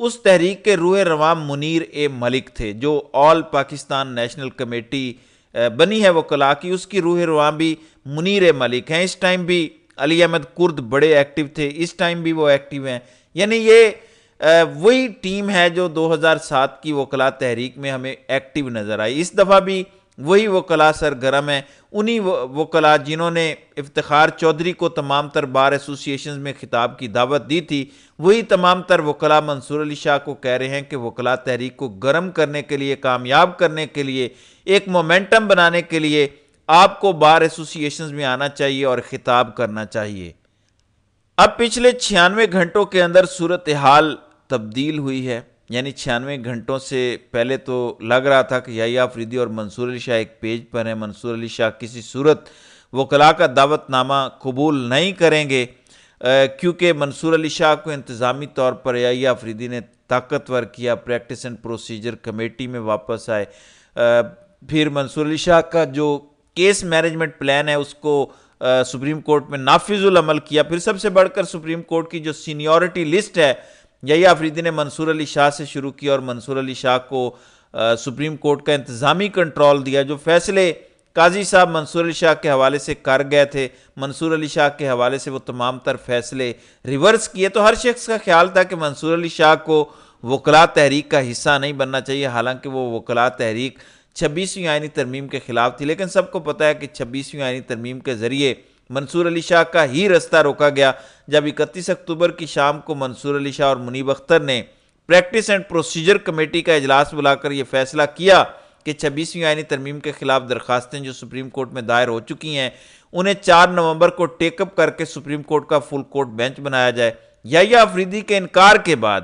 اس تحریک کے روح رواں منیر اے ملک تھے، جو آل پاکستان نیشنل کمیٹی بنی ہے وکلاء کی، اس کی روح رواں بھی منیر اے ملک ہیں۔ اس ٹائم بھی علی احمد کرد بڑے ایکٹیو تھے، اس ٹائم بھی وہ ایکٹیو ہیں، یعنی یہ وہی ٹیم ہے جو 2007 کی وکلاء تحریک میں ہمیں ایکٹیو نظر آئی۔ اس دفعہ بھی وہی وکلاء سرگرم ہیں، انہی وکلاء جنہوں نے افتخار چودھری کو تمام تر بار ایسوسی ایشنز میں خطاب کی دعوت دی تھی، وہی تمام تر وکلاء منصور علی شاہ کو کہہ رہے ہیں کہ وکلاء تحریک کو گرم کرنے کے لیے، کامیاب کرنے کے لیے، ایک مومنٹم بنانے کے لیے آپ کو بار ایسوسی ایشنز میں آنا چاہیے اور خطاب کرنا چاہیے۔ اب پچھلے 96 گھنٹوں کے اندر صورتحال تبدیل ہوئی ہے، یعنی 96 گھنٹوں سے پہلے تو لگ رہا تھا کہ یحییٰ آفریدی اور منصور علی شاہ ایک پیج پر ہیں، منصور علی شاہ کسی صورت وکلاء کا دعوت نامہ قبول نہیں کریں گے، کیونکہ منصور علی شاہ کو انتظامی طور پر یحییٰ آفریدی نے طاقتور کیا، پریکٹس اینڈ پروسیجر کمیٹی میں واپس آئے، پھر منصور علی شاہ کا جو کیس مینجمنٹ پلان ہے اس کو سپریم کورٹ میں نافذ العمل کیا، پھر سب سے بڑھ کر سپریم کورٹ کی جو سینیورٹی لسٹ ہے یحییٰ آفریدی نے منصور علی شاہ سے شروع کیا اور منصور علی شاہ کو سپریم کورٹ کا انتظامی کنٹرول دیا۔ جو فیصلے قاضی صاحب منصور علی شاہ کے حوالے سے کر گئے تھے، منصور علی شاہ کے حوالے سے وہ تمام تر فیصلے ریورس کیے، تو ہر شخص کا خیال تھا کہ منصور علی شاہ کو وکلاء تحریک کا حصہ نہیں بننا چاہیے، حالانکہ وہ وکلاء تحریک 26ویں آئینی ترمیم کے خلاف تھی، لیکن سب کو پتہ ہے کہ 26ویں آئینی ترمیم کے ذریعے منصور علی شاہ کا ہی رستہ روکا گیا، جب 31 اکتوبر کی شام کو منصور علی شاہ اور منیب اختر نے پریکٹس اینڈ پروسیجر کمیٹی کا اجلاس بلا کر یہ فیصلہ کیا کہ 26ویں آئینی ترمیم کے خلاف درخواستیں جو سپریم کورٹ میں دائر ہو چکی ہیں انہیں 4 نومبر کو ٹیک اپ کر کے سپریم کورٹ کا فل کورٹ بینچ بنایا جائے۔ یحییٰ آفریدی کے انکار کے بعد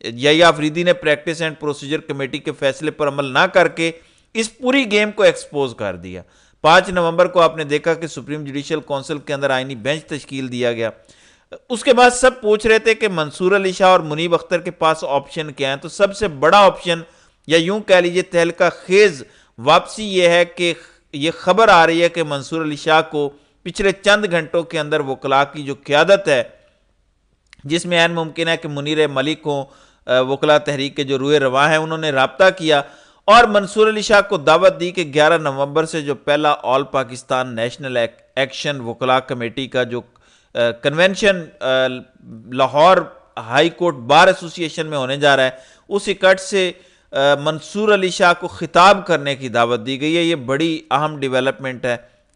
یحییٰ آفریدی نے پریکٹس اینڈ پروسیجر کمیٹی کے فیصلے پر عمل نہ کر کے اس پوری گیم کو ایکسپوز کر دیا۔ 5 نومبر کو آپ نے دیکھا کہ سپریم جوڈیشل کونسل کے اندر آئینی بینچ تشکیل دیا گیا۔ اس کے بعد سب پوچھ رہے تھے کہ منصور علی شاہ اور منیب اختر کے پاس آپشن کیا ہیں، تو سب سے بڑا آپشن یا یوں کہہ لیجئے تہلکہ خیز واپسی یہ ہے کہ یہ خبر آ رہی ہے کہ منصور علی شاہ کو پچھلے چند گھنٹوں کے اندر وکلاء کی جو قیادت ہے، جس میں عین ممکن ہے کہ منیر ملک ہوں، وکلاء تحریک کے جو روح رواں ہیں، انہوں نے رابطہ کیا اور منصور علی شاہ کو دعوت دی کہ 11 نومبر سے جو پہلا آل پاکستان نیشنل ایکشن وکلاء کمیٹی کا جو convention Lahore high court bar ایسوسی ایشن میں ہونے جا رہا ہے، اس اکٹھ سے منصور علی شاہ کو خطاب کرنے کی دعوت دی گئی ہے۔ یہ بڑی اہم ڈیولپمنٹ ہے۔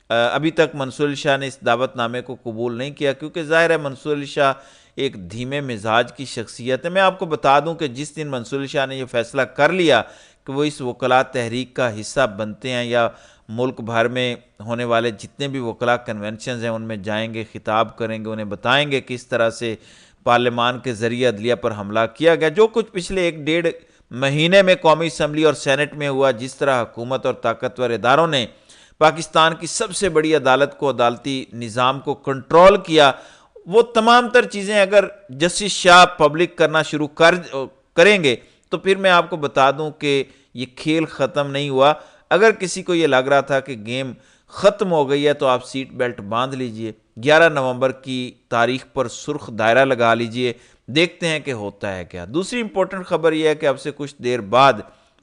ابھی تک منصور علی شاہ نے اس دعوت نامے کو قبول نہیں کیا، کیونکہ ظاہر ہے منصور علی شاہ ایک دھیمے مزاج کی شخصیت ہے۔ میں آپ کو بتا دوں کہ جس دن منصور علی شاہ نے یہ فیصلہ کر لیا کہ وہ اس وکلاء تحریک کا حصہ بنتے ہیں یا ملک بھر میں ہونے والے جتنے بھی وکلاء کنونشنز ہیں ان میں جائیں گے، خطاب کریں گے، انہیں بتائیں گے کس طرح سے پارلیمان کے ذریعے عدلیہ پر حملہ کیا گیا، جو کچھ پچھلے 1.5 مہینے میں قومی اسمبلی اور سینٹ میں ہوا، جس طرح حکومت اور طاقتور اداروں نے پاکستان کی سب سے بڑی عدالت کو، عدالتی نظام کو کنٹرول کیا، وہ تمام تر چیزیں اگر جسٹس شاہ پبلک کرنا شروع کریں گے تو پھر میں آپ کو بتا دوں کہ یہ کھیل ختم نہیں ہوا۔ اگر کسی کو یہ لگ رہا تھا کہ گیم ختم ہو گئی ہے تو آپ سیٹ بیلٹ باندھ لیجئے، 11 نومبر کی تاریخ پر سرخ دائرہ لگا لیجئے، دیکھتے ہیں کہ ہوتا ہے کیا۔ دوسری امپورٹنٹ خبر یہ ہے کہ اب سے کچھ دیر بعد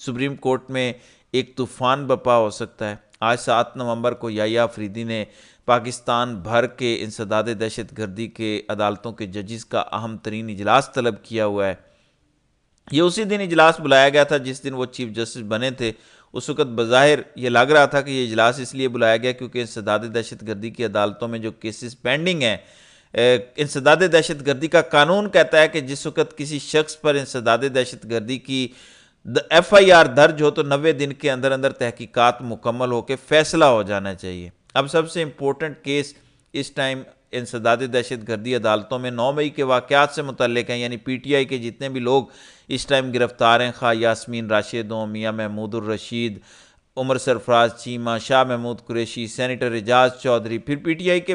سپریم کورٹ میں ایک طوفان برپا ہو سکتا ہے۔ آج 7 نومبر کو یحییٰ آفریدی نے پاکستان بھر کے انسداد دہشت گردی کے عدالتوں کے ججز کا اہم ترین اجلاس طلب کیا ہوا ہے۔ یہ اسی دن اجلاس بلایا گیا تھا جس دن وہ چیف جسٹس بنے تھے۔ اس وقت بظاہر یہ لگ رہا تھا کہ یہ اجلاس اس لیے بلایا گیا کیونکہ انسداد دہشت گردی کی عدالتوں میں جو کیسز پینڈنگ ہیں، انسداد دہشت گردی کا قانون کہتا ہے کہ جس وقت کسی شخص پر انسداد دہشت گردی کی FIR درج ہو تو 90 دن کے اندر اندر تحقیقات مکمل ہو کے فیصلہ ہو جانا چاہیے۔ اب سب سے امپورٹنٹ کیس اس ٹائم انسداد دہشت گردی عدالتوں میں 9 مئی کے واقعات سے متعلق ہیں، یعنی PTI کے جتنے بھی لوگ اس ٹائم گرفتار ہیں، خواہ یاسمین راشد ہوں، میاں محمود الرشید، عمر سرفراز چیمہ، شاہ محمود قریشی، سینیٹر اعجاز چودھری، پھر PTI کے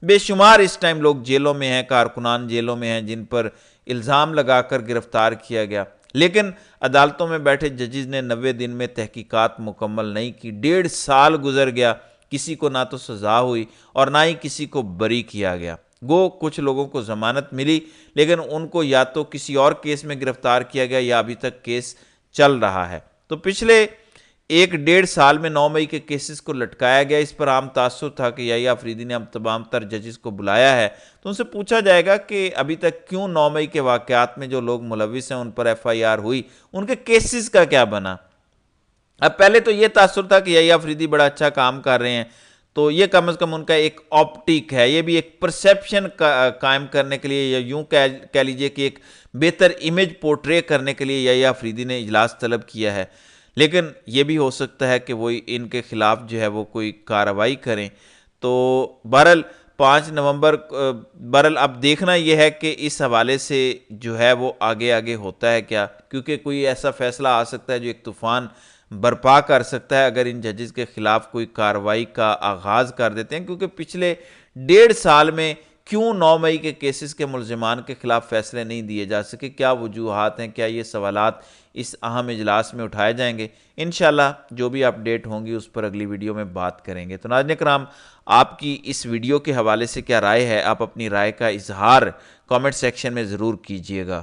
بے شمار اس ٹائم لوگ جیلوں میں ہیں، کارکنان جیلوں میں ہیں جن پر الزام لگا کر گرفتار کیا گیا، لیکن عدالتوں میں بیٹھے ججز نے 90 دن میں تحقیقات مکمل نہیں کی۔ 1.5 سال گزر گیا، کسی کو نہ تو سزا ہوئی اور نہ ہی کسی کو بری کیا گیا۔ گو کچھ لوگوں کو ضمانت ملی لیکن ان کو یا تو کسی اور کیس میں گرفتار کیا گیا یا ابھی تک کیس چل رہا ہے۔ تو پچھلے 1.5 سال میں 9 مئی کے کیسز کو لٹکایا گیا۔ اس پر عام تاثر تھا کہ یحییٰ آفریدی نے اب تمام تر ججز کو بلایا ہے تو ان سے پوچھا جائے گا کہ ابھی تک کیوں 9 مئی کے واقعات میں جو لوگ ملوث ہیں ان پر FIR ہوئی، ان کے کیسز کا کیا بنا۔ اب پہلے تو یہ تاثر تھا کہ یحییٰ آفریدی بڑا اچھا کام کر رہے ہیں، تو یہ کم از کم ان کا ایک آپٹک ہے، یہ بھی ایک پرسیپشن قائم کرنے کے لیے یا یوں کہہ لیجئے کہ ایک بہتر امیج پورٹرے کرنے کے لیے یحییٰ آفریدی نے اجلاس طلب کیا ہے، لیکن یہ بھی ہو سکتا ہے کہ وہ ان کے خلاف جو ہے وہ کوئی کارروائی کریں۔ تو بہرحال 5 نومبر بہرحال اب دیکھنا یہ ہے کہ اس حوالے سے جو ہے وہ آگے ہوتا ہے کیا، کیونکہ کوئی ایسا فیصلہ آ سکتا ہے جو ایک طوفان برپا کر سکتا ہے اگر ان ججز کے خلاف کوئی کارروائی کا آغاز کر دیتے ہیں، کیونکہ پچھلے 1.5 سال میں کیوں 9 مئی کے کیسز کے ملزمان کے خلاف فیصلے نہیں دیے جا سکے، کیا وجوہات ہیں، کیا یہ سوالات اس اہم اجلاس میں اٹھائے جائیں گے۔ انشاءاللہ جو بھی اپڈیٹ ہوں گی اس پر اگلی ویڈیو میں بات کریں گے۔ تو ناظرین کرام، آپ کی اس ویڈیو کے حوالے سے کیا رائے ہے؟ آپ اپنی رائے کا اظہار کامنٹ سیکشن میں ضرور کیجئے گا۔